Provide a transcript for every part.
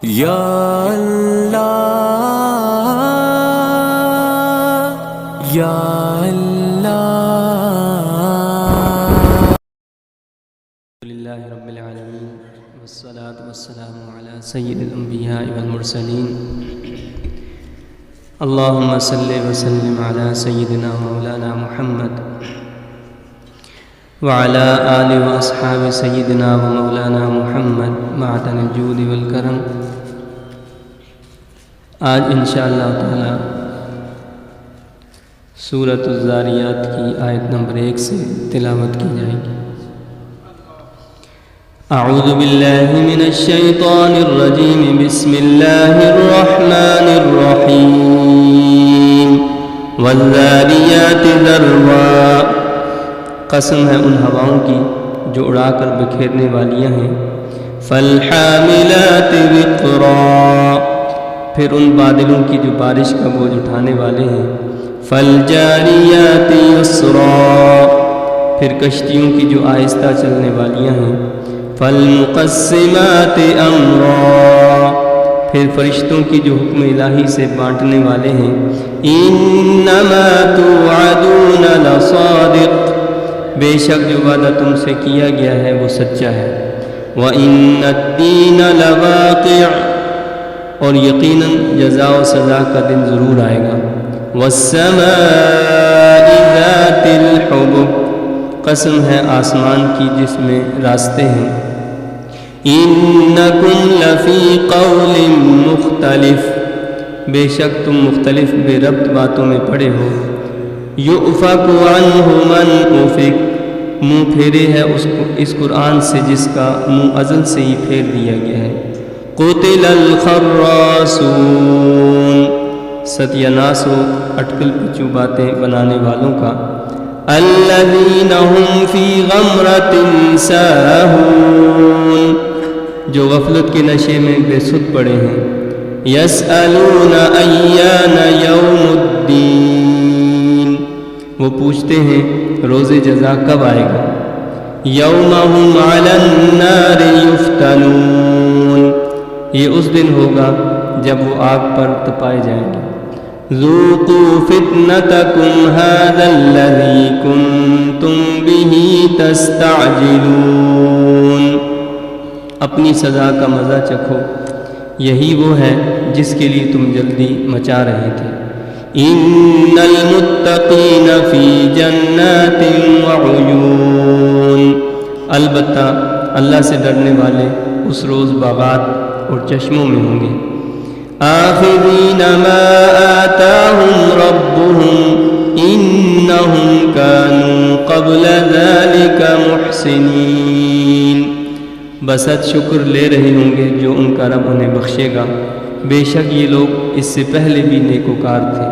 یا اللہ یا اللہ۔ للہ رب العالمین والصلاة والسلام علی سید الانبیاء والمرسلین، اللہم صلی وسلم علی سیدنا مولانا محمد وعلى آل واصحاب سیدنا و مولانا محمد معدن الجود والکرم۔ آج انشاءاللہ تعالی سورۃ الذاریات کی آیت نمبر 1 سے تلاوت کی جائے گی۔ اعوذ باللہ من الشیطان الرجیم، بسم اللہ الرحمن الرحیم۔ والذاریات ذروا، قسم ہے ان ہواؤں کی جو اڑا کر بکھیرنے والیاں ہیں۔ فالحاملات وقرا، پھر ان بادلوں کی جو بارش کا بوجھ اٹھانے والے ہیں۔ فالجاریات یسرا، پھر کشتیوں کی جو آہستہ چلنے والیاں ہیں۔ فالمقسمات امرا، پھر فرشتوں کی جو حکم الہی سے بانٹنے والے ہیں۔ انما توعدون لصادق، بے شک جو وعدہ تم سے کیا گیا ہے وہ سچا ہے۔ وَإِنَّ الدِّينَ لَوَاقِعٌ، اور یقیناً جزا و سزا کا دن ضرور آئے گا۔ وَالسَّمَاءِ ذَاتِ الْحُبُكِ، قسم ہے آسمان کی جس میں راستے ہیں۔ اِنَّكُمْ لَفِي قَوْلٍ مُخْتَلِفٍ، بے شک تم مختلف بے ربط باتوں میں پڑے ہو۔ یؤفک عنہ من افک، منہ پھیرے ہے اس قرآن سے جس کا منہ ازل سے ہی پھیر دیا گیا ہے۔ قتل الخراصون، ستیہ ناس ہو اٹکل پچو باتیں بنانے والوں کا۔ الذین هم فی غمرۃ ساہون، جو غفلت کے نشے میں بے سدھ پڑے ہیں۔ یسألون ایان یوم الدین، وہ پوچھتے ہیں روز جزا کب آئے گا۔ یوم هم علی النار یفتنون، یہ اس دن ہوگا جب وہ آگ پر تپائے جائیں گے۔ ذوقوا فتنتکم ھذا الذی کنتم بہ تستعجلون، اپنی سزا کا مزہ چکھو، یہی وہ ہے جس کے لیے تم جلدی مچا رہے تھے۔ ان المتقین فی جنات وعیون، البتہ اللہ سے ڈرنے والے اس روز باغات اور چشموں میں ہوں گے۔ آخذین ما آتاہم ربہم انہم کانوا قبل ذلک محسنین، بسط شکر لے رہے ہوں گے جو ان کا رب انہیں بخشے گا، بے شک یہ لوگ اس سے پہلے بھی نیکوکار تھے۔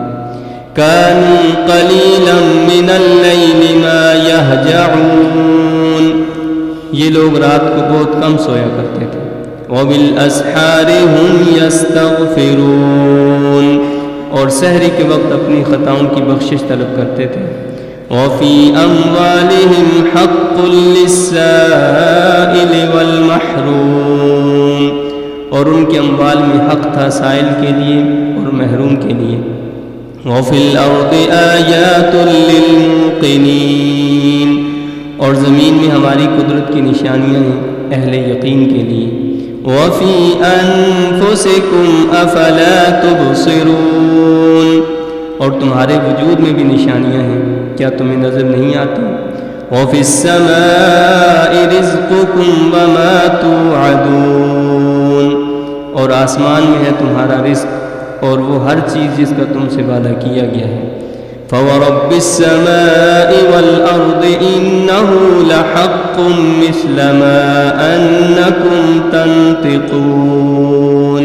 کانوا قلیلا من اللیل ما یہجعون، یہ لوگ رات کو بہت کم سویا کرتے تھے۔ وبالاسحار هم یستغفرون، اور سحری کے وقت اپنی خطاؤں کی بخشش طلب کرتے تھے۔ وفی اموالہم حق للسائل والمحروم، اور ان کے اموال میں حق تھا سائل کے لیے اور محروم کے لیے۔ وفی الارض آیات للموقنین، اور زمین میں ہماری قدرت کی نشانیاں ہیں اہل یقین کے لیے۔ وفی انفسکم افلا تبصرون، اور تمہارے وجود میں بھی نشانیاں ہیں، کیا تمہیں نظر نہیں آتی؟ وفی السماء رزقکم وما توعدون، اور آسمان میں ہے تمہارا رزق اور وہ ہر چیز جس کا تم سے وعدہ کیا گیا ہے۔ فورب السماء والارض انہ لحق مثل ما انکم تنطقون،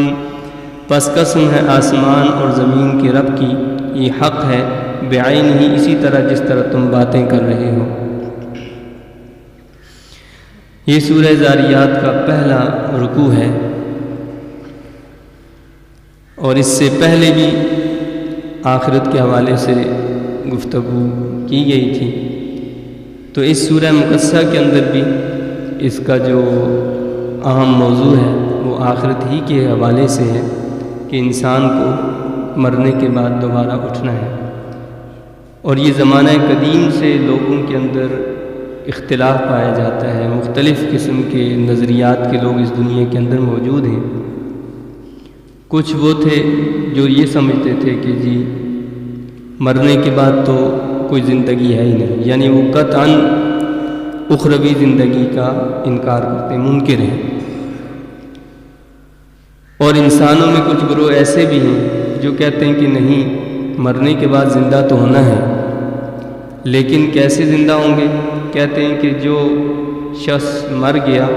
پس قسم ہے آسمان اور زمین کے رب کی، یہ حق ہے بعین ہی اسی طرح جس طرح تم باتیں کر رہے ہو۔ یہ سورہ ذاریات کا پہلا رکوع ہے، اور اس سے پہلے بھی آخرت کے حوالے سے گفتگو کی گئی تھی۔ تو اس سورہ مقدسہ کے اندر بھی اس کا جو اہم موضوع ہے وہ آخرت ہی کے حوالے سے ہے کہ انسان کو مرنے کے بعد دوبارہ اٹھنا ہے۔ اور یہ زمانہ قدیم سے لوگوں کے اندر اختلاف پایا جاتا ہے، مختلف قسم کے نظریات کے لوگ اس دنیا کے اندر موجود ہیں۔ کچھ وہ تھے جو یہ سمجھتے تھے کہ جی مرنے کے بعد تو کوئی زندگی ہے ہی نہیں، یعنی وہ قطعاً اخروی زندگی کا انکار کرتے ہیں، منکر ہیں۔ اور انسانوں میں کچھ گروہ ایسے بھی ہیں جو کہتے ہیں کہ نہیں، مرنے کے بعد زندہ تو ہونا ہے، لیکن کیسے زندہ ہوں گے؟ کہتے ہیں کہ جو شخص مر گیا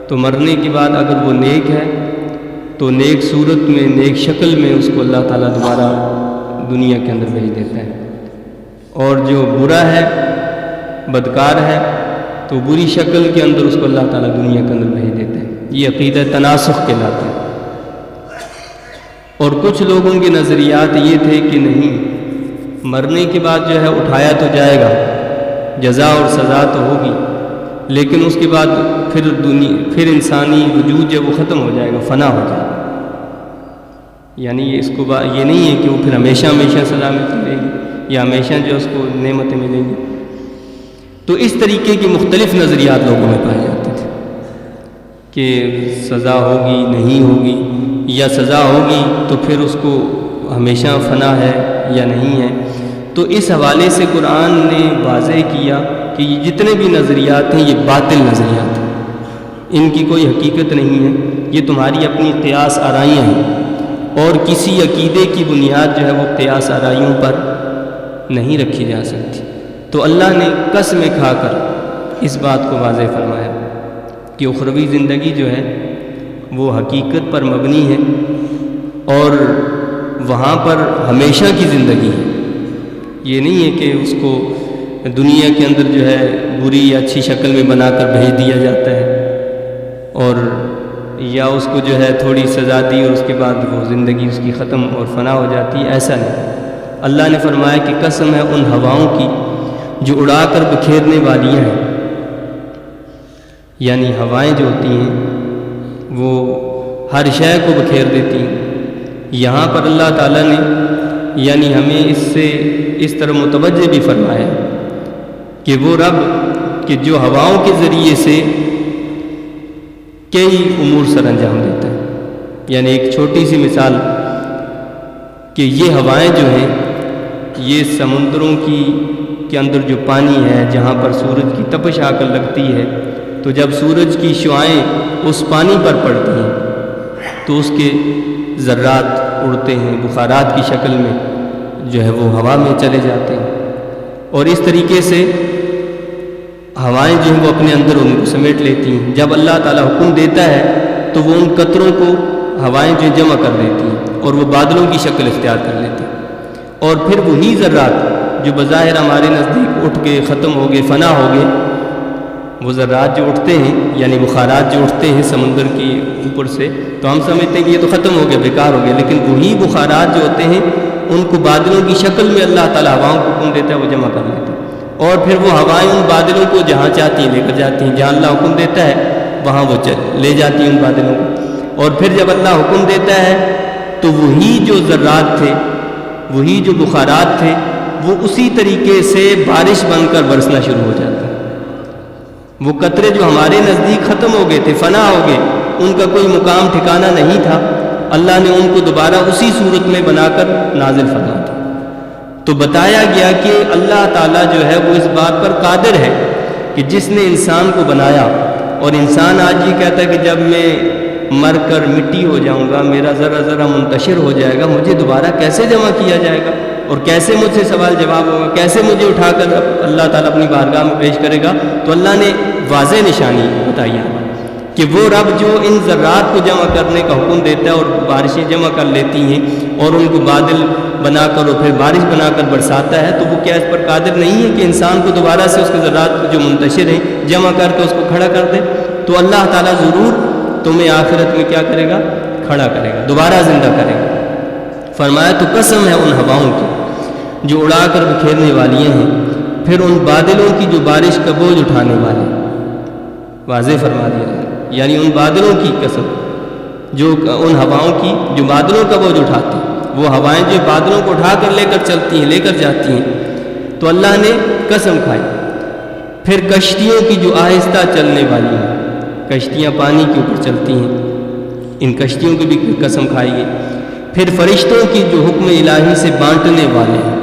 تو مرنے کے بعد اگر وہ نیک ہے تو نیک صورت میں، نیک شکل میں اس کو اللہ تعالیٰ دوبارہ دنیا کے اندر بھیج دیتا ہے، اور جو برا ہے، بدکار ہے، تو بری شکل کے اندر اس کو اللہ تعالیٰ دنیا کے اندر بھیج دیتا ہے۔ یہ عقیدہ تناسخ کہلاتا ہے۔ اور کچھ لوگوں کے نظریات یہ تھے کہ نہیں، مرنے کے بعد جو ہے اٹھایا تو جائے گا، جزا اور سزا تو ہوگی، لیکن اس کے بعد پھر انسانی وجود جب وہ ختم ہو جائے گا، فنا ہو جائے گا، یعنی یہ نہیں ہے کہ وہ پھر ہمیشہ ہمیشہ سزا ملتی رہے گی یا ہمیشہ جو اس کو نعمتیں ملیں گی۔ تو اس طریقے کے مختلف نظریات لوگوں میں پائے جاتے تھے کہ سزا ہوگی، نہیں ہوگی، یا سزا ہوگی تو پھر اس کو ہمیشہ فنا ہے یا نہیں ہے۔ تو اس حوالے سے قرآن نے واضح کیا کہ یہ جتنے بھی نظریات ہیں یہ باطل نظریات ہیں، ان کی کوئی حقیقت نہیں ہے، یہ تمہاری اپنی قیاس آرائیاں ہیں، اور کسی عقیدے کی بنیاد جو ہے وہ قیاس آرائیوں پر نہیں رکھی جا سکتی۔ تو اللہ نے قسمیں کھا کر اس بات کو واضح فرمایا کہ اخروی زندگی جو ہے وہ حقیقت پر مبنی ہے، اور وہاں پر ہمیشہ کی زندگی ہے۔ یہ نہیں ہے کہ اس کو دنیا کے اندر جو ہے بری یا اچھی شکل میں بنا کر بھیج دیا جاتا ہے، اور یا اس کو جو ہے تھوڑی سزا دی اور اس کے بعد وہ زندگی اس کی ختم اور فنا ہو جاتی ہے، ایسا نہیں۔ اللہ نے فرمایا کہ قسم ہے ان ہواؤں کی جو اڑا کر بکھیرنے والیاں ہیں، یعنی ہوائیں جو ہوتی ہیں وہ ہر شے کو بکھیر دیتی ہیں۔ یہاں پر اللہ تعالیٰ نے یعنی ہمیں اس طرح متوجہ بھی فرمایا کہ وہ رب کہ جو ہواؤں کے ذریعے سے کئی امور سر انجام دیتا ہے۔ یعنی ایک چھوٹی سی مثال کہ یہ ہوائیں جو ہیں یہ سمندروں کے اندر جو پانی ہے، جہاں پر سورج کی تپش آ کر لگتی ہے، تو جب سورج کی شعاعیں اس پانی پر پڑتی ہیں تو اس کے ذرات اڑتے ہیں، بخارات کی شکل میں جو ہے وہ ہوا میں چلے جاتے ہیں، اور اس طریقے سے ہوائیں جو ہیں وہ اپنے اندر ان کو سمیٹ لیتی ہیں۔ جب اللہ تعالیٰ حکم دیتا ہے تو وہ ان قطروں کو ہوائیں جو جمع کر دیتی ہیں اور وہ بادلوں کی شکل اختیار کر لیتی ہیں، اور پھر وہی ذرات جو بظاہر ہمارے نزدیک اٹھ کے ختم ہو گئے، فنا ہو گئے، وہ ذرات جو اٹھتے ہیں یعنی بخارات جو اٹھتے ہیں سمندر کی اوپر سے، تو ہم سمجھتے ہیں کہ یہ تو ختم ہو گیا، بیکار ہو گیا، لیکن وہی بخارات جو ہوتے ہیں ان کو بادلوں کی شکل میں اللہ تعالیٰ ہواؤں کو حکم دیتا ہے، وہ جمع کر لیتے ہیں، اور پھر وہ ہوائیں ان بادلوں کو جہاں چاہتی ہیں لے کر جاتی ہیں، جہاں اللہ حکم دیتا ہے وہاں وہ لے جاتی ہیں ان بادلوں کو، اور پھر جب اللہ حکم دیتا ہے تو وہی جو ذرات تھے، وہی جو بخارات تھے، وہ اسی طریقے سے بارش بن کر برسنا شروع ہو جاتا ہے۔ وہ قطرے جو ہمارے نزدیک ختم ہو گئے تھے، فنا ہو گئے، ان کا کوئی مقام ٹھکانہ نہیں تھا، اللہ نے ان کو دوبارہ اسی صورت میں بنا کر نازل فرما دیا۔ تو بتایا گیا کہ اللہ تعالیٰ جو ہے وہ اس بات پر قادر ہے کہ جس نے انسان کو بنایا، اور انسان آج یہ کہتا ہے کہ جب میں مر کر مٹی ہو جاؤں گا، میرا ذرا ذرا منتشر ہو جائے گا، مجھے دوبارہ کیسے جمع کیا جائے گا، اور کیسے مجھ سے سوال جواب ہوگا، کیسے مجھے اٹھا کر اللہ تعالیٰ اپنی بارگاہ میں پیش کرے گا۔ تو اللہ نے واضح نشانی بتائی ہے کہ وہ رب جو ان ذرات کو جمع کرنے کا حکم دیتا ہے اور بارشیں جمع کر لیتی ہیں اور ان کو بادل بنا کر اور پھر بارش بنا کر برساتا ہے، تو وہ کیا اس پر قادر نہیں ہے کہ انسان کو دوبارہ سے اس کے ذرات جو منتشر ہیں جمع کر کے اس کو کھڑا کر دے؟ تو اللہ تعالیٰ ضرور تمہیں آخرت میں کیا کرے گا؟ کھڑا کرے گا، دوبارہ زندہ کرے گا۔ فرمایا تو قسم ہے ان ہواؤں کی جو اڑا کر بکھیرنے والیاں ہیں، پھر ان بادلوں کی جو بارش کا بوجھ اٹھانے والے، واضح فرما دیا، یعنی ان بادلوں کی قسم جو ان ہواؤں کی جو بادلوں کا بوجھ اٹھاتے ہیں، وہ ہوائیں جو بادلوں کو اٹھا کر لے کر چلتی ہیں، لے کر جاتی ہیں، تو اللہ نے قسم کھائی۔ پھر کشتیوں کی جو آہستہ چلنے والی ہیں، کشتیاں پانی کے اوپر چلتی ہیں، ان کشتیوں کی بھی قسم کھائی گئی۔ پھر فرشتوں کی جو حکم الہی سے بانٹنے والے ہیں،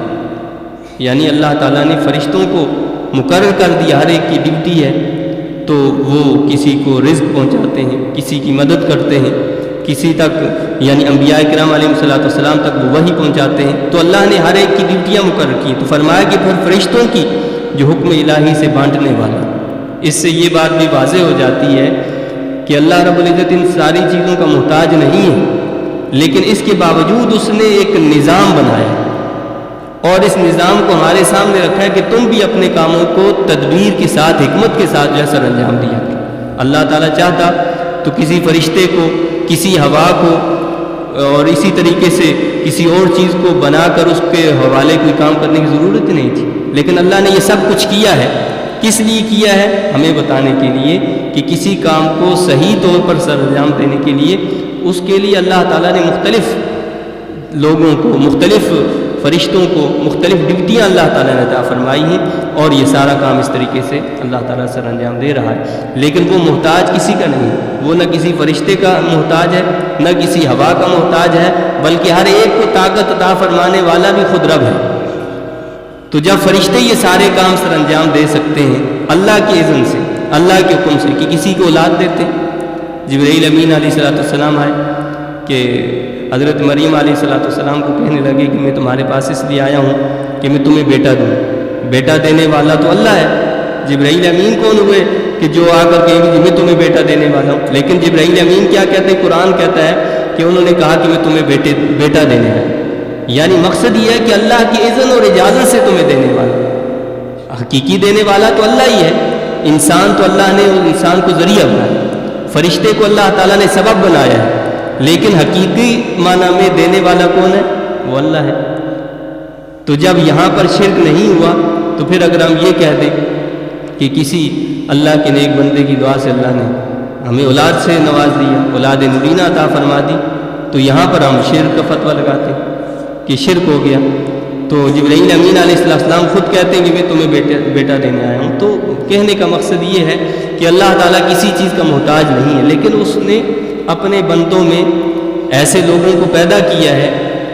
یعنی اللہ تعالیٰ نے فرشتوں کو مقرر کر دیا، ہر ایک کی ڈیوٹی ہے، تو وہ کسی کو رزق پہنچاتے ہیں، کسی کی مدد کرتے ہیں، کسی تک یعنی انبیاء کرام علیہ السلام تک وہ وحی پہنچاتے ہیں۔ تو اللہ نے ہر ایک کی ڈیوٹیاں مقرر کی، تو فرمایا کہ پھر فرشتوں کی جو حکم الہی سے بانٹنے والا۔ اس سے یہ بات بھی واضح ہو جاتی ہے کہ اللہ رب العزت ان ساری چیزوں کا محتاج نہیں ہے، لیکن اس کے باوجود اس نے ایک نظام بنایا اور اس نظام کو ہمارے سامنے رکھا ہے کہ تم بھی اپنے کاموں کو تدبیر کے ساتھ، حکمت کے ساتھ جو سر انجام دیا۔ اللہ تعالیٰ چاہتا تو کسی فرشتے کو، کسی ہوا کو اور اسی طریقے سے کسی اور چیز کو بنا کر اس کے حوالے کوئی کام کرنے کی ضرورت نہیں تھی، لیکن اللہ نے یہ سب کچھ کیا ہے۔ کس لیے کیا ہے؟ ہمیں بتانے کے لیے کہ کسی کام کو صحیح طور پر سر انجام دینے کے لیے، اس کے لیے اللہ تعالیٰ نے مختلف لوگوں کو، مختلف فرشتوں کو مختلف ڈیوٹیاں اللہ تعالیٰ نے عطا فرمائی ہیں، اور یہ سارا کام اس طریقے سے اللہ تعالیٰ سر انجام دے رہا ہے۔ لیکن وہ محتاج کسی کا نہیں، وہ نہ کسی فرشتے کا محتاج ہے، نہ کسی ہوا کا محتاج ہے، بلکہ ہر ایک کو طاقت عطا فرمانے والا بھی خود رب ہے۔ تو جب فرشتے یہ سارے کام سر انجام دے سکتے ہیں اللہ کے اذن سے، اللہ کے حکم سے، کہ کسی کو اولاد دیتے، جبرائیل امین علیہ السلام آئے کہ حضرت مریم علیہ السلام کو کہنے لگے کہ میں تمہارے پاس اس لیے آیا ہوں کہ میں تمہیں بیٹا دوں۔ بیٹا دینے والا تو اللہ ہے، جبرائیل امین کون ہوئے کہ جو آ کر کہیں کہ میں تمہیں بیٹا دینے والا ہوں؟ لیکن جبرائیل امین کیا کہتے ہیں؟ قرآن کہتا ہے کہ انہوں نے کہا کہ میں تمہیں بیٹا دینے والا ہوں، یعنی مقصد یہ ہے کہ اللہ کی اذن اور اجازت سے تمہیں دینے والا۔ حقیقی دینے والا تو اللہ ہی ہے، انسان تو اللہ نے انسان کو ذریعہ بنایا، فرشتے کو اللہ تعالیٰ نے سبب بنایا ہے، لیکن حقیقی معنی میں دینے والا کون ہے؟ وہ اللہ ہے۔ تو جب یہاں پر شرک نہیں ہوا تو پھر اگر ہم یہ کہہ دیں کہ کسی اللہ کے نیک بندے کی دعا سے اللہ نے ہمیں اولاد سے نواز دیا، اولاد مبینہ عطا فرما دی، تو یہاں پر ہم شرک کا فتویٰ لگاتے ہیں کہ شرک ہو گیا۔ تو جبرائیل امین علیہ السلام خود کہتے ہیں کہ میں تمہیں بیٹا دینے آیا ہوں۔ تو کہنے کا مقصد یہ ہے کہ اللہ تعالیٰ کسی چیز کا محتاج نہیں ہے، لیکن اس نے اپنے بندوں میں ایسے لوگوں کو پیدا کیا ہے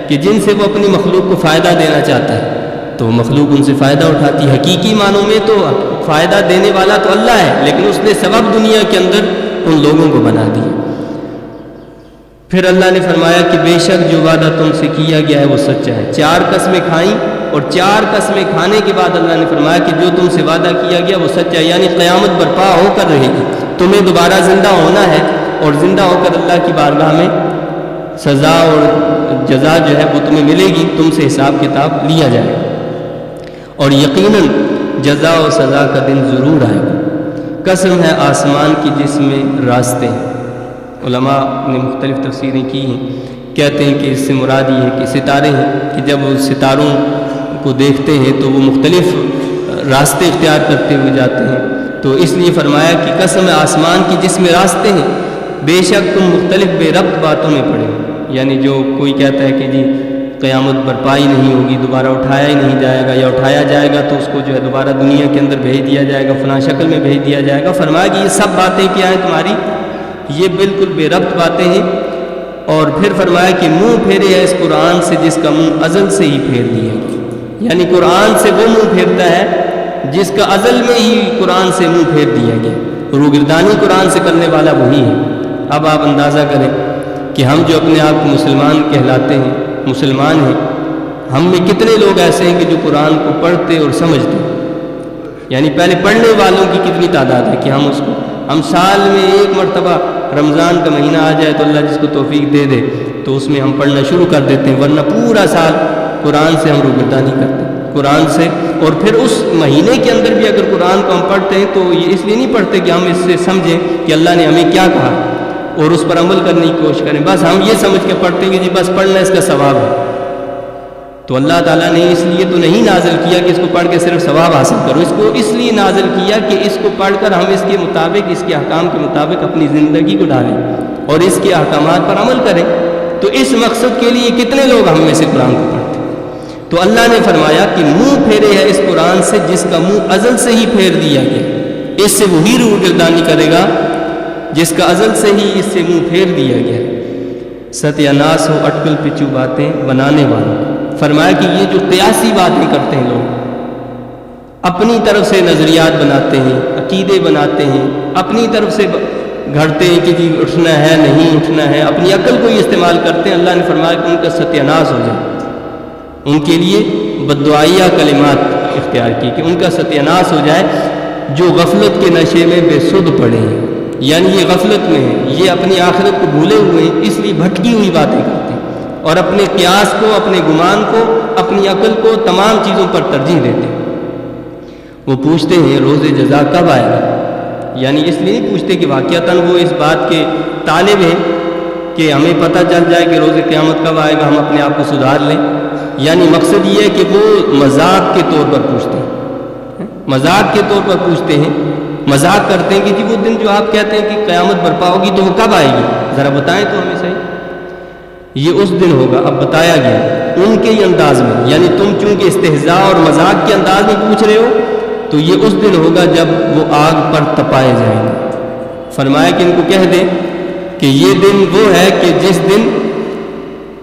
کہ جن سے وہ اپنی مخلوق کو فائدہ دینا چاہتا ہے، تو مخلوق ان سے فائدہ اٹھاتی ہے۔ حقیقی معنوں میں تو فائدہ دینے والا تو اللہ ہے، لیکن اس نے سبب دنیا کے اندر ان لوگوں کو بنا دیا۔ پھر اللہ نے فرمایا کہ بے شک جو وعدہ تم سے کیا گیا ہے وہ سچا ہے۔ 4 قسمیں کھائیں، اور 4 قسمیں کھانے کے بعد اللہ نے فرمایا کہ جو تم سے وعدہ کیا گیا وہ سچا ہے، یعنی قیامت برپا ہو کر رہے گی، تمہیں دوبارہ زندہ ہونا ہے، اور زندہ ہو کر اللہ کی بارگاہ میں سزا اور جزا جو ہے وہ تمہیں ملے گی، تم سے حساب کتاب لیا جائے گا، اور یقیناً جزا و سزا کا دن ضرور آئے گا۔ قسم ہے آسمان کی جس میں راستے ہیں۔ علماء نے مختلف تفسیریں کی ہیں، کہتے ہیں کہ اس سے مراد یہ ہے کہ ستارے ہیں، کہ جب وہ ستاروں کو دیکھتے ہیں تو وہ مختلف راستے اختیار کرتے ہوئے جاتے ہیں، تو اس لیے فرمایا کہ قسم ہے آسمان کی جس میں راستے ہیں، بے شک تم مختلف بے ربط باتوں میں پڑے ہو۔ یعنی جو کوئی کہتا ہے کہ جی قیامت برپائی نہیں ہوگی، دوبارہ اٹھایا ہی نہیں جائے گا، یا اٹھایا جائے گا تو اس کو جو ہے دوبارہ دنیا کے اندر بھیج دیا جائے گا، فلاں شکل میں بھیج دیا جائے گا، فرمایا کہ یہ سب باتیں کیا ہیں تمہاری؟ یہ بالکل بے ربط باتیں ہیں۔ اور پھر فرمایا کہ منہ پھیرے ہے اس قرآن سے جس کا منہ ازل سے ہی پھیر دیا گیا، یعنی قرآن سے وہ منہ پھیرتا ہے جس کا ازل میں ہی قرآن سے منہ پھیر دیا گیا، روگردانی قرآن سے کرنے والا وہی ہے۔ اب آپ اندازہ کریں کہ ہم جو اپنے آپ کو مسلمان کہلاتے ہیں، مسلمان ہیں، ہم میں کتنے لوگ ایسے ہیں کہ جو قرآن کو پڑھتے اور سمجھتے ہیں، یعنی پہلے پڑھنے والوں کی کتنی تعداد ہے کہ ہم سال میں 1 مرتبہ رمضان کا مہینہ آ جائے تو اللہ جس کو توفیق دے دے تو اس میں ہم پڑھنا شروع کر دیتے ہیں، ورنہ پورا سال قرآن سے ہم روگردانی کرتے ہیں، قرآن سے۔ اور پھر اس مہینے کے اندر بھی اگر قرآن کو ہم پڑھتے ہیں تو یہ اس لیے نہیں پڑھتے کہ ہم اس سے سمجھیں کہ اللہ نے ہمیں کیا کہا اور اس پر عمل کرنے کی کوشش کریں، بس ہم یہ سمجھ کے پڑھتے ہیں کہ جی بس پڑھنا اس کا ثواب ہے۔ تو اللہ تعالیٰ نے اس لیے تو نہیں نازل کیا کہ اس کو پڑھ کے صرف ثواب حاصل کرو، اس کو اس لیے نازل کیا کہ اس کو پڑھ کر ہم اس کے مطابق، اس کے احکام کے مطابق اپنی زندگی کو ڈالیں، اور اس کے احکامات پر عمل کریں. تو اس مقصد کے لیے کتنے لوگ ہم میں سے قرآن کو پڑھتے ہیں؟ تو اللہ نے فرمایا کہ منہ پھیرے ہے اس قرآن سے جس کا منہ ازل سے ہی پھیر دیا گیا. اس سے وہی روگردانی کرے گا جس کا ازل سے ہی اس سے منہ پھیر دیا گیا. ستیہ ناس ہو اٹکل پچو باتیں بنانے والوں. فرمایا کہ یہ جو قیاسی باتیں کرتے ہیں لوگ، اپنی طرف سے نظریات بناتے ہیں، عقیدے بناتے ہیں، اپنی طرف سے گھڑتے ہیں کہ جی اٹھنا ہے نہیں اٹھنا ہے، اپنی عقل کو ہی استعمال کرتے ہیں. اللہ نے فرمایا کہ ان کا ستیہ ناس ہو جائے. ان کے لیے بددعائیہ کلمات اختیار کی کہ ان کا ستیہ ناس ہو جائے جو غفلت کے نشے میں بے سدھ پڑے ہیں. یعنی یہ غفلت میں ہیں، یہ اپنی آخرت کو بھولے ہوئے ہیں، اس لیے بھٹکی ہوئی باتیں کرتے ہیں اور اپنے قیاس کو، اپنے گمان کو، اپنی عقل کو تمام چیزوں پر ترجیح دیتے ہیں. وہ پوچھتے ہیں روز جزا کب آئے گا. یعنی اس لیے نہیں پوچھتے کہ واقعتاً وہ اس بات کے طالب ہیں کہ ہمیں پتہ چل جائے کہ روز قیامت کب آئے گا، ہم اپنے آپ کو سدھار لیں. یعنی مقصد یہ ہے کہ وہ مذاق کے طور پر پوچھتے ہیں، مذاق کے طور پر پوچھتے ہیں، مذاق کرتے ہیں کہ جی وہ دن جو آپ کہتے ہیں کہ قیامت برپا ہوگی تو وہ کب آئے گی، ذرا بتائیں تو ہمیں صحیح. یہ اس دن ہوگا. اب بتایا گیا ان کے ہی انداز میں، یعنی تم چونکہ استہزاء اور مذاق کے انداز میں پوچھ رہے ہو تو یہ اس دن ہوگا جب وہ آگ پر تپائے جائیں گے. فرمایا کہ ان کو کہہ دیں کہ یہ دن وہ ہے کہ جس دن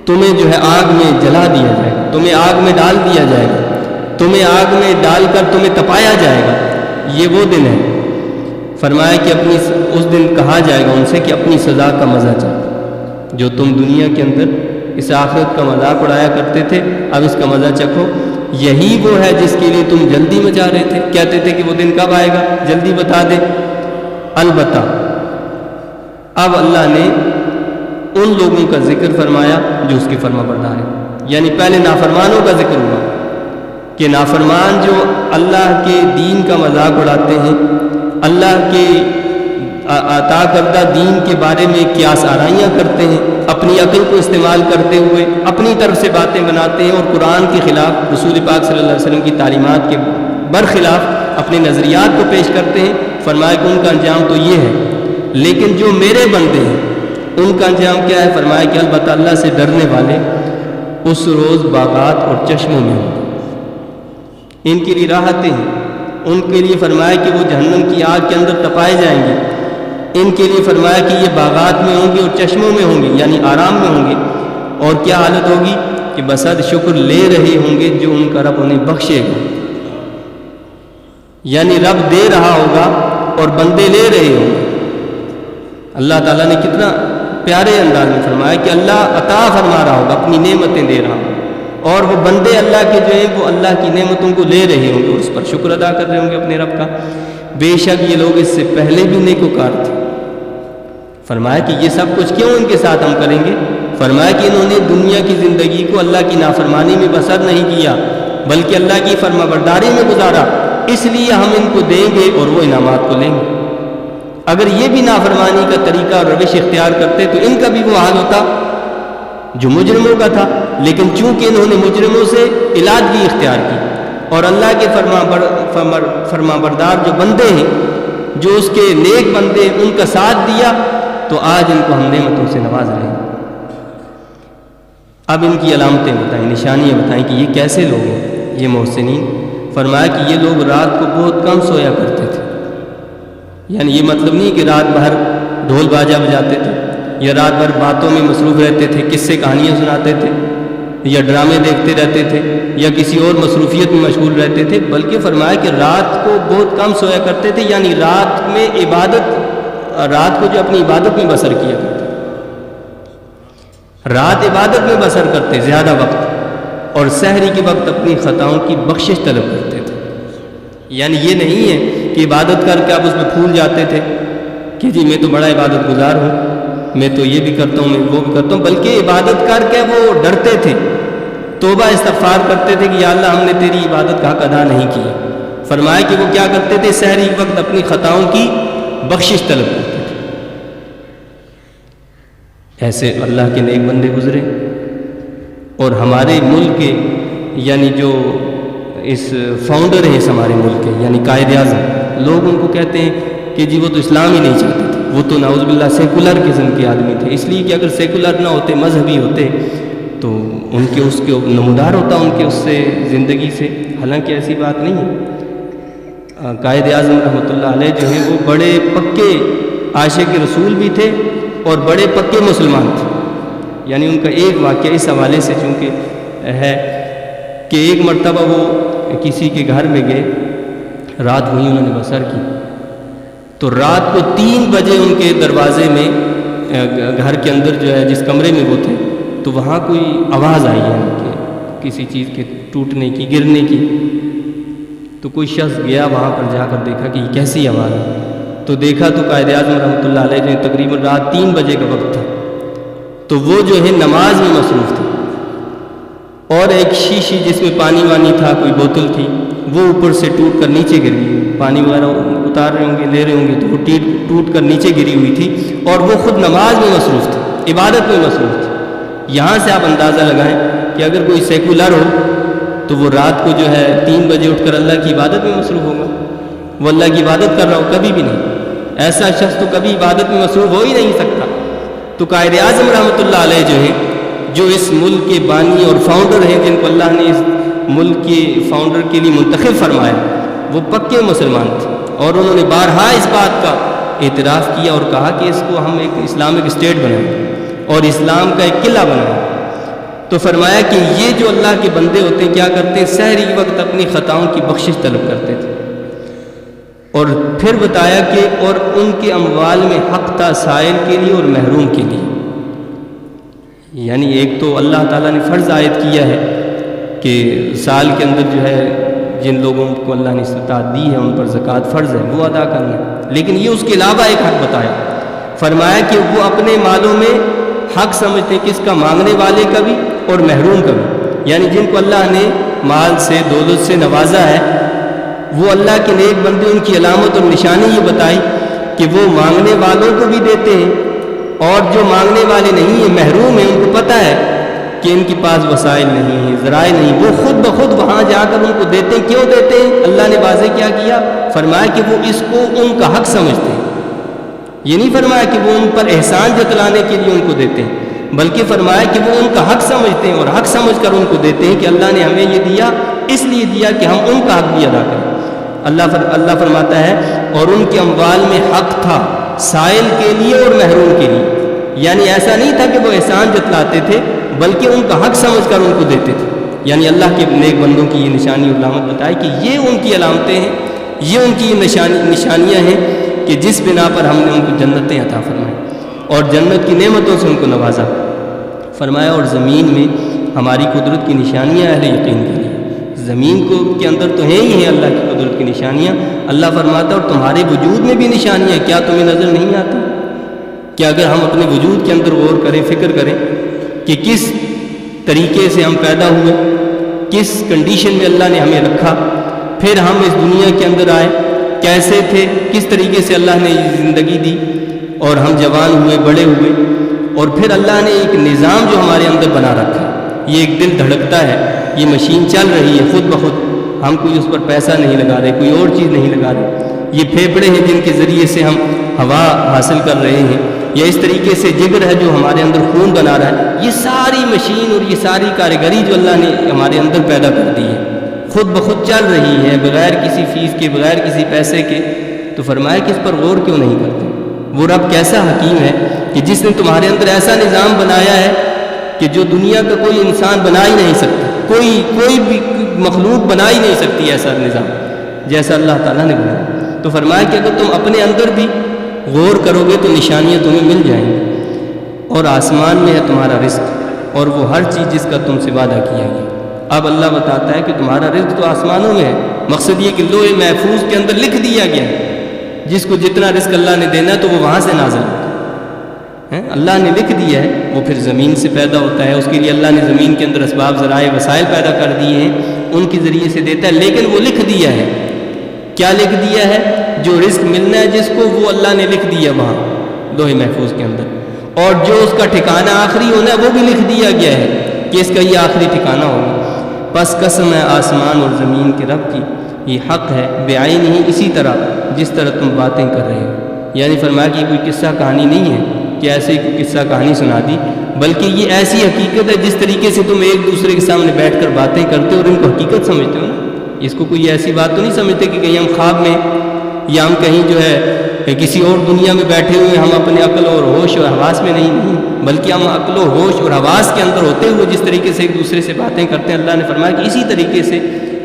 تمہیں جو ہے آگ میں جلا دیا جائے گا، تمہیں آگ میں ڈال دیا جائے گا، تمہیں آگ میں ڈال کر تمہیں تپایا جائے گا. یہ وہ دن ہے. فرمایا کہ اس دن کہا جائے گا ان سے کہ اپنی سزا کا مزہ چکھو. جو تم دنیا کے اندر اس آخرت کا مذاق اڑایا کرتے تھے، اب اس کا مزہ چکھو. یہی وہ ہے جس کے لیے تم جلدی مچا رہے تھے، کہتے تھے کہ وہ دن کب آئے گا، جلدی بتا دے. البتہ اب اللہ نے ان لوگوں کا ذکر فرمایا جو اس کے فرما بردار ہیں. یعنی پہلے نافرمانوں کا ذکر ہوا کہ نافرمان جو اللہ کے دین کا مذاق اڑاتے ہیں، اللہ کے عطا کردہ دین کے بارے میں قیاس آرائیاں کرتے ہیں، اپنی عقل کو استعمال کرتے ہوئے اپنی طرف سے باتیں بناتے ہیں اور قرآن کے خلاف، رسول پاک صلی اللہ علیہ وسلم کی تعلیمات کے برخلاف اپنے نظریات کو پیش کرتے ہیں. فرمایا کہ ان کا انجام تو یہ ہے. لیکن جو میرے بندے ہیں ان کا انجام کیا ہے؟ فرمایا کہ البتہ اللہ سے ڈرنے والے اس روز باغات اور چشموں میں ہوں. ان کے لیے راحتیں ہیں. ان کے لیے فرمایا کہ وہ جہنم کی آگ کے اندر تپائے جائیں گے. ان کے لیے فرمایا کہ یہ باغات میں ہوں گے اور چشموں میں ہوں گے، یعنی آرام میں ہوں گے. اور کیا حالت ہوگی کہ بصد شکر لے رہے ہوں گے جو ان کا رب انہیں بخشے گا. یعنی رب دے رہا ہوگا اور بندے لے رہے ہوں گے. اللہ تعالیٰ نے کتنا پیارے انداز میں فرمایا کہ اللہ عطا فرما رہا ہوگا، اپنی نعمتیں دے رہا ہوگا، اور وہ بندے اللہ کے جو ہیں وہ اللہ کی نعمتوں کو لے رہے ہوں گے اور اس پر شکر ادا کر رہے ہوں گے اپنے رب کا. بے شک یہ لوگ اس سے پہلے بھی نیکوکار تھے. فرمایا کہ یہ سب کچھ کیوں ان کے ساتھ ہم کریں گے؟ فرمایا کہ انہوں نے دنیا کی زندگی کو اللہ کی نافرمانی میں بسر نہیں کیا بلکہ اللہ کی فرما برداری میں گزارا. اس لیے ہم ان کو دیں گے اور وہ انعامات کو لیں گے. اگر یہ بھی نافرمانی کا طریقہ اور روش اختیار کرتے تو ان کا بھی وہ حال ہوتا جو مجرموں کا تھا. لیکن چونکہ انہوں نے مجرموں سے علاجگی اختیار کی اور اللہ کے فرما بردار جو بندے ہیں، جو اس کے نیک بندے ہیں، ان کا ساتھ دیا تو آج ان کو ہم نعمتوں سے نواز رہے ہیں. اب ان کی علامتیں بتائیں، نشانیاں بتائیں کہ یہ کیسے لوگ ہیں یہ محسنین. فرمایا کہ یہ لوگ رات کو بہت کم سویا کرتے تھے. یعنی یہ مطلب نہیں کہ رات بھر ڈھول باجا بجاتے تھے یا رات بھر باتوں میں مصروف رہتے تھے، قصے کہانیاں سناتے تھے یا ڈرامے دیکھتے رہتے تھے یا کسی اور مصروفیت میں مشغول رہتے تھے، بلکہ فرمایا کہ رات کو بہت کم سویا کرتے تھے. یعنی رات میں رات کو جو اپنی عبادت میں بسر کیا کرتے، رات عبادت میں بسر کرتے زیادہ وقت، اور سحری کے وقت اپنی خطاؤں کی بخشش طلب کرتے تھے. یعنی یہ نہیں ہے کہ عبادت کر کے آپ اس میں پھول جاتے تھے کہ جی میں تو بڑا عبادت گزار ہوں، میں تو یہ بھی کرتا ہوں، میں وہ بھی کرتا ہوں، بلکہ عبادت کر کے وہ ڈرتے تھے، توبہ استغفار کرتے تھے کہ یا اللہ ہم نے تیری عبادت کا حق ادا نہیں کیا. فرمایا کہ وہ کیا کرتے تھے؟ سحری کے وقت اپنی خطاؤں کی بخشش طلب کرتے تھے. ایسے اللہ کے نیک بندے گزرے. اور ہمارے ملک کے یعنی جو اس فاؤنڈر ہیں اس ہمارے ملک کے یعنی قائد اعظم، لوگ ان کو کہتے ہیں کہ جی وہ تو اسلام ہی نہیں چاہتے تھے. وہ تو نعوذ باللہ سیکولر قسم کے آدمی تھے، اس لیے کہ اگر سیکولر نہ ہوتے، مذہبی ہوتے تو ان کے اس کے نمودار ہوتا ان کے اس سے زندگی سے، حالانکہ ایسی بات نہیں ہے۔ قائد اعظم رحمۃ اللہ علیہ جو ہے وہ بڑے پکے عاشق رسول بھی تھے اور بڑے پکے مسلمان تھے۔ یعنی ان کا ایک واقعہ اس حوالے سے چونکہ ہے کہ ایک مرتبہ وہ کسی کے گھر میں گئے، رات وہیں انہوں نے بسر کی، تو رات کو 3 بجے ان کے دروازے میں گھر کے اندر جو ہے جس کمرے میں وہ تھے تو وہاں کوئی آواز آئی ہے کہ کسی چیز کے ٹوٹنے کی، گرنے کی۔ تو کوئی شخص گیا وہاں پر، جا کر دیکھا کہ یہ کیسی آواز ہے، تو دیکھا تو قائد اعظم رحمۃ اللہ علیہ جو تقریباً رات 3 بجے کا وقت تھا، تو وہ جو ہے نماز میں مصروف تھے، اور ایک شیشی جس میں پانی وانی تھا، کوئی بوتل تھی، وہ اوپر سے ٹوٹ کر نیچے گر گئی، پانی وغیرہ اتار رہے ہوں گے، لے رہے ہوں گے، تو وہ ٹوٹ کر نیچے گری ہوئی تھی، اور وہ خود نماز میں مصروف تھے، عبادت میں مصروف تھے۔ یہاں سے آپ اندازہ لگائیں کہ اگر کوئی سیکولر ہو تو وہ رات کو جو ہے 3 بجے اٹھ کر اللہ کی عبادت میں مصروف ہوگا، وہ اللہ کی عبادت کر رہا ہو، کبھی بھی نہیں، ایسا شخص تو کبھی عبادت میں مصروف ہو ہی نہیں سکتا۔ تو قائد اعظم رحمۃ اللہ علیہ جو ہے، جو اس ملک کے بانی اور فاؤنڈر ہیں، جن کو اللہ نے اس ملک کے فاؤنڈر کے لیے منتخب فرمایا، وہ پکے مسلمان تھے، اور انہوں نے بارہا اس بات کا اعتراف کیا اور کہا کہ اس کو ہم ایک اسلامک اسٹیٹ بنائیں اور اسلام کا ایک قلعہ بنائیں۔ تو فرمایا کہ یہ جو اللہ کے بندے ہوتے ہیں کیا کرتے ہیں، سحری وقت اپنی خطاؤں کی بخشش طلب کرتے تھے، اور پھر بتایا کہ اور ان کے اموال میں حق تھا سائل کے لیے اور محروم کے لیے۔ یعنی ایک تو اللہ تعالیٰ نے فرض عائد کیا ہے کہ سال کے اندر جو ہے جن لوگوں کو اللہ نے استطاعت دی ہے ان پر زکوٰۃ فرض ہے، وہ ادا کرنا، لیکن یہ اس کے علاوہ ایک حق بتایا، فرمایا کہ وہ اپنے مالوں میں حق سمجھتے ہیں، کس کا، مانگنے والے کا بھی اور محروم کا بھی۔ یعنی جن کو اللہ نے مال سے، دولت سے نوازا ہے، وہ اللہ کے نیک بندے، ان کی علامت اور نشانی یہ بتائی کہ وہ مانگنے والوں کو بھی دیتے ہیں، اور جو مانگنے والے نہیں ہیں، محروم ہیں، ان کو پتہ ہے کہ ان کے پاس وسائل نہیں ہیں، ذرائع نہیں، وہ خود بخود وہاں جا کر ان کو دیتے ہیں۔ کیوں دیتے ہیں؟ اللہ نے واضح کیا فرمایا کہ وہ اس کو ان کا حق سمجھتے ہیں۔ یہ نہیں فرمایا کہ وہ ان پر احسان جتلانے کے لیے ان کو دیتے ہیں، بلکہ فرمایا کہ وہ ان کا حق سمجھتے ہیں، اور حق سمجھ کر ان کو دیتے ہیں کہ اللہ نے ہمیں یہ دیا، اس لیے دیا کہ ہم ان کا حق بھی ادا کریں۔ اللہ فرماتا ہے اور ان کے اموال میں حق تھا سائل کے لیے اور محروم کے لیے۔ یعنی ایسا نہیں تھا کہ وہ احسان جتلاتے تھے، بلکہ ان کا حق سمجھ کر ان کو دیتے تھے۔ یعنی اللہ کے نیک بندوں کی یہ نشانی اور علامت بتائی کہ یہ ان کی علامتیں ہیں، یہ ان کی نشانیاں ہیں کہ جس بنا پر ہم نے ان کو جنتیں عطا فرمائیں اور جنت کی نعمتوں سے ان کو نوازا۔ فرمایا اور زمین میں ہماری قدرت کی نشانیاں اہل یقین کے لیے، زمین کو کے اندر تو ہیں ہی ہیں اللہ کی قدرت کی نشانیاں۔ اللہ فرماتا اور تمہارے وجود میں بھی نشانیاں، کیا تمہیں نظر نہیں آتی؟ کہ اگر ہم اپنے وجود کے اندر غور کریں، فکر کریں کہ کس طریقے سے ہم پیدا ہوئے، کس کنڈیشن میں اللہ نے ہمیں رکھا، پھر ہم اس دنیا کے اندر آئے، کیسے تھے، کس طریقے سے اللہ نے زندگی دی، اور ہم جوان ہوئے، بڑے ہوئے، اور پھر اللہ نے ایک نظام جو ہمارے اندر بنا رکھا ہے، یہ ایک دل دھڑکتا ہے، یہ مشین چل رہی ہے خود بخود، ہم کوئی اس پر پیسہ نہیں لگا رہے، کوئی اور چیز نہیں لگا رہے، یہ پھیپھڑے ہیں جن کے ذریعے سے ہم ہوا حاصل کر رہے ہیں، یا اس طریقے سے جگر ہے جو ہمارے اندر خون بنا رہا ہے، یہ ساری مشین اور یہ ساری کاریگری جو اللہ نے ہمارے اندر پیدا کر دی ہے، خود بخود چل رہی ہے، بغیر کسی فیس کے، بغیر کسی پیسے کے۔ تو فرمایا کہ اس پر غور کیوں نہیں کرتے؟ وہ رب کیسا حکیم ہے کہ جس نے تمہارے اندر ایسا نظام بنایا ہے کہ جو دنیا کا کوئی انسان بنا ہی نہیں سکتا، کوئی بھی مخلوق بنا ہی نہیں سکتی ایسا نظام جیسا اللہ تعالیٰ نے بنایا۔ تو فرمایا کہ اگر تم اپنے اندر بھی غور کرو گے تو نشانیاں تمہیں مل جائیں گی۔ اور آسمان میں ہے تمہارا رزق، اور وہ ہر چیز جس کا تم سے وعدہ کیا گیا۔ اب اللہ بتاتا ہے کہ تمہارا رزق تو آسمانوں میں ہے، مقصد یہ کہ لوح محفوظ کے اندر لکھ دیا گیا ہے، جس کو جتنا رزق اللہ نے دینا ہے تو وہ وہاں سے نازل ہوتا ہے، اللہ نے لکھ دیا ہے۔ وہ پھر زمین سے پیدا ہوتا ہے، اس کے لیے اللہ نے زمین کے اندر اسباب، ذرائع، وسائل پیدا کر دیے ہیں، ان کے ذریعے سے دیتا ہے، لیکن وہ لکھ دیا ہے۔ کیا لکھ دیا ہے؟ جو رزق ملنا ہے جس کو، وہ اللہ نے لکھ دیا وہاں لوح محفوظ کے اندر، اور جو اس کا ٹھکانہ آخری ہونا ہے وہ بھی لکھ دیا گیا ہے کہ اس کا یہ آخری ٹھکانہ ہوگا۔ پس قسم ہے آسمان اور زمین کے رب کی، یہ حق ہے بے عین ہی، اسی طرح جس طرح تم باتیں کر رہے ہو۔ یعنی فرمایا کہ یہ کوئی قصہ کہانی نہیں ہے کہ ایسے ہی کوئی قصہ کہانی سنا دی، بلکہ یہ ایسی حقیقت ہے جس طریقے سے تم ایک دوسرے کے سامنے بیٹھ کر باتیں کرتے ہو اور ان کو حقیقت سمجھتے ہو نا، اس کو کوئی ایسی بات تو نہیں سمجھتے کہ کہیں ہم خواب میں یا ہم کہیں جو ہے کسی اور دنیا میں بیٹھے ہوئے ہم اپنے عقل اور ہوش اور حواس میں نہیں، بلکہ ہم عقل و ہوش اور حواس کے اندر ہوتے ہوئے جس طریقے سے ایک دوسرے سے باتیں کرتے ہیں، اللہ نے فرمایا کہ اسی طریقے سے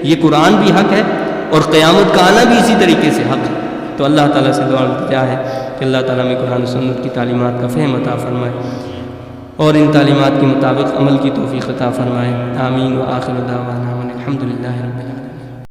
یہ قرآن بھی حق ہے اور قیامت کا آنا بھی اسی طریقے سے حق ہے۔ تو اللہ تعالیٰ سے دعا التجا ہے کہ اللہ تعالیٰ میں قرآن و سنت کی تعلیمات کا فہم عطا فرمائے اور ان تعلیمات کے مطابق عمل کی توفیق عطا فرمائے۔ آمین و آخر دعوانا الحمد للہ رب العالمین۔